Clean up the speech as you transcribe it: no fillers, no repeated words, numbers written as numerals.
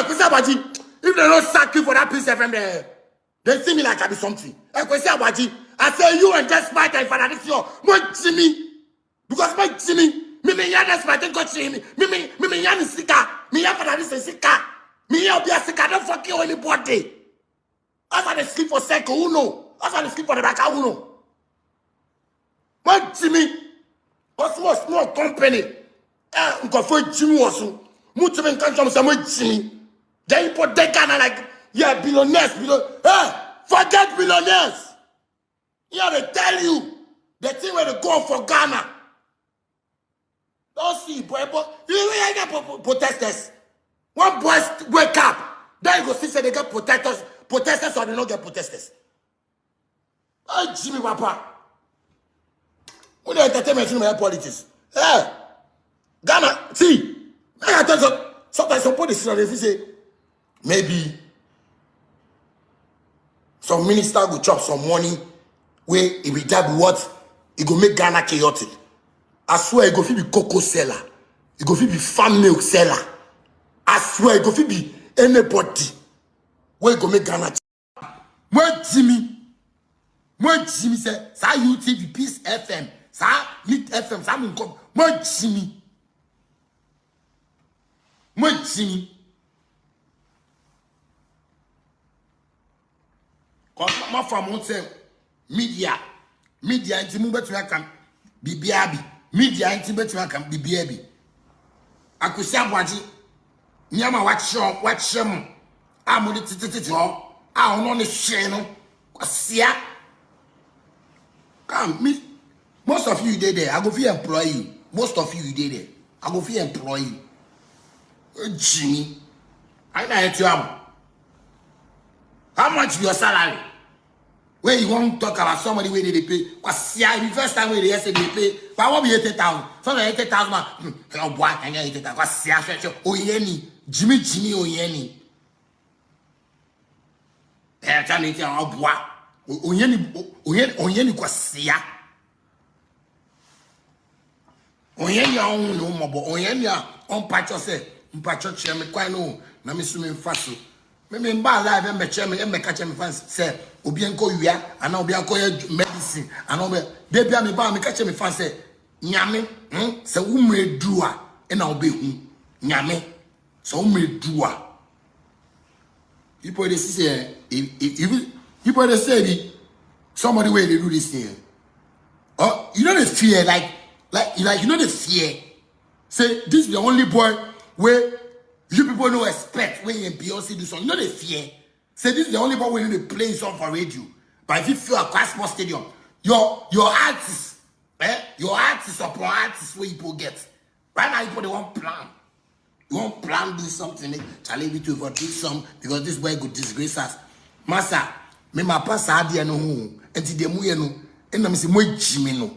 Kwasi Aboagye, if they don't sack you for that piece FM there, they see me like I be something. Kwasi Aboagye, I say you and Despite and Father this year, my Jimmy, because my Jimmy, me ya Despite and God see me ya ni sika, me ya Father this sika, me ya be a sika, don't fuck you anybody. After they sleep for second, who know? After they sleep for the back, who know? My Jimmy, what's small company? Go for Jimmy also. Much men can't come somewhere Jimmy. Then you put that Ghana like, yeah, billionaires, forget billionaires. Yeah, they tell you the thing where they go for Ghana. Don't see, boy, you get protesters. One boy wake up, then you go see say they get protesters or they don't get protesters. Oh, Jimmy Papa. When the entertainment in my politics. Hey, Ghana, see, I tell you, sometimes some politicians say, maybe some minister will chop some money where it will tell what it go make Ghana chaotic. I swear it go be cocoa seller, it go be farm milk seller. I swear it go be anybody where it go make Ghana. When Jimmy say, "Sa UTV Peace FM, sa hitfm, sa munkom." When Jimmy. My family say media inti mu betu akam bibiabi media inti betu akam bibiabi Kwasi Aboagye nyama watche mu amudi tititi ho a ono ne hwe no kwasia come me most of you there I go fi employ you most of you there I go fi employ you Jimmy I na you am how much your salary? When you want to talk about somebody where they pay, because the first time where they say they pay, but what be 80,000? So 80,000, oh boy, I get 80,000. Because oh yeni, Jimmy oh yeni. Eh, tell me oh boy, oh yeni because oh yeni on no more, oh yeni on patcho say, patcho che me kwa no, na me sumi faso. Me mba live and me catch me fans say obi enko wia ana obi enko medicine ana obi baby me ba me catch me fans say nyame se umredu a na obi hu nyame se umredu a people they say people they say somebody where they do this thing oh you know the fear like you know the fear say this is the only boy where you people don't expect when you Beyonce do something. You know they fear. Say this is the only one when you play song for radio. But if you feel a Kwasi Stadium, your artists, your artists upon artists where people get. Right now, people they want plan. You want plan do something. Challenge you to for do some because this boy could disgrace us. Massa, me my pastor idea no who. And the mu no. And I'm saying, Jimmy no.